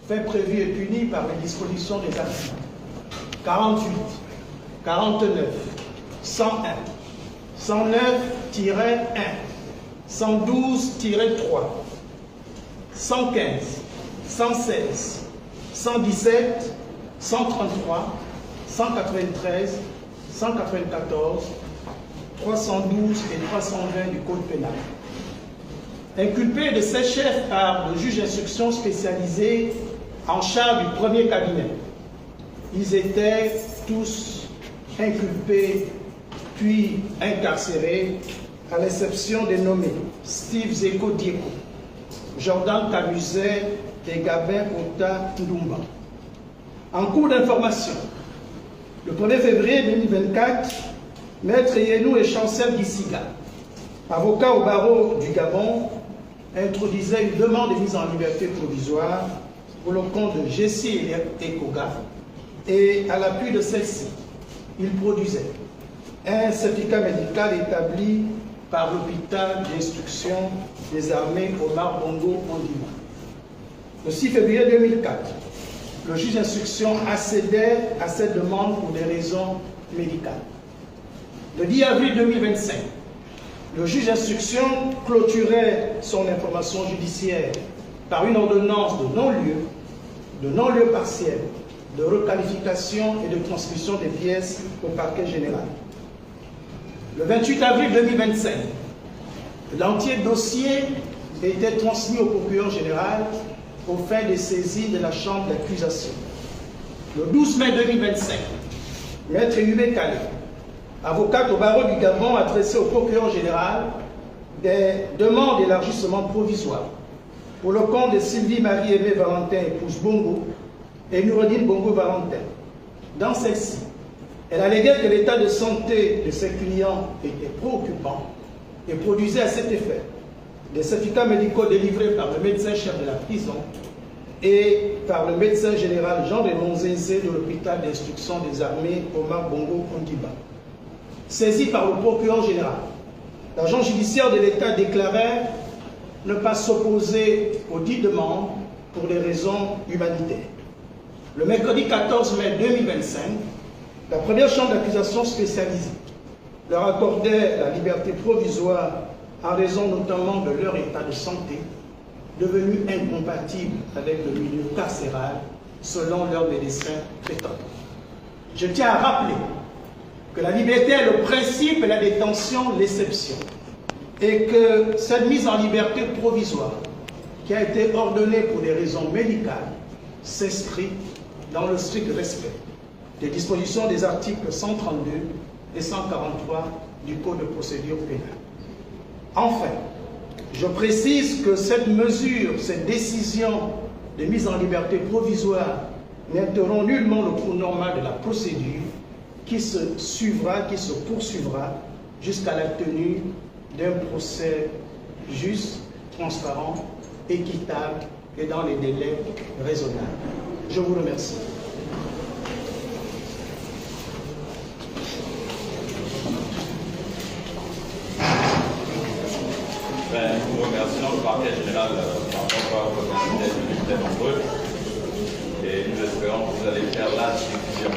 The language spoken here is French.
fait prévu et puni par les dispositions des articles 48, 49, 101, 109-1, 112-3, 115, 116, 117, 133, 193, 194, 312 et 320 du Code pénal. Inculpés de ces chefs par le juge d'instruction spécialisé en charge du premier cabinet, ils étaient tous inculpés puis incarcérés, à l'exception des nommés Steve Zeko Dieko, Jordan Camuset et Gabin Ota Ndumba. En cours d'information, le 1er février 2024, Maître Yenou et Chancel Gissiga, avocat au barreau du Gabon, introduisait une demande de mise en liberté provisoire pour le compte de Jessie Ekoga, et à l'appui de celle-ci, il produisait un certificat médical établi par l'hôpital d'instruction des armées Omar Bongo Ondimba. Le 6 février 2004, le juge d'instruction accédait à cette demande pour des raisons médicales. Le 10 avril 2025, le juge d'instruction clôturait son information judiciaire par une ordonnance de non-lieu partiel, de requalification et de transmission des pièces au parquet général. Le 28 avril 2025, l'entier dossier était transmis au procureur général aux fins de saisie de la chambre d'accusation. Le 12 mai 2025, Maître Yubé Kale, avocate au barreau du Gabon, adressait au procureur général des demandes d'élargissement provisoire pour le compte de Sylvie Marie-Aimée Valentin, épouse Bongo, et Noureddine Bongo Valentin. Dans celle-ci, elle alléguait que l'état de santé de ses clients était préoccupant et produisait à cet effet des certificats médicaux délivrés par le médecin-chef de la prison et par le médecin général Jean-Raymond Zézé de l'hôpital d'instruction des armées Omar Bongo Ondimba. Saisi par le procureur général, l'agent judiciaire de l'État déclarait ne pas s'opposer aux 10 demandes pour des raisons humanitaires. Le mercredi 14 mai 2025, la première chambre d'accusation spécialisée leur accordait la liberté provisoire en raison notamment de leur état de santé, devenu incompatible avec le milieu carcéral selon leur médecin traitant. Je tiens à rappeler que la liberté est le principe et la détention l'exception, et que cette mise en liberté provisoire, qui a été ordonnée pour des raisons médicales, s'inscrit dans le strict respect des dispositions des articles 132 et 143 du Code de procédure pénale. Enfin, je précise que cette mesure, cette décision de mise en liberté provisoire n'interrompt nullement le cours normal de la procédure qui se poursuivra jusqu'à la tenue d'un procès juste, transparent, équitable et dans les délais raisonnables. Je vous remercie. Nous remercions le parquet général par rapport à votre invité très nombreux et nous espérons que vous allez faire la diffusion.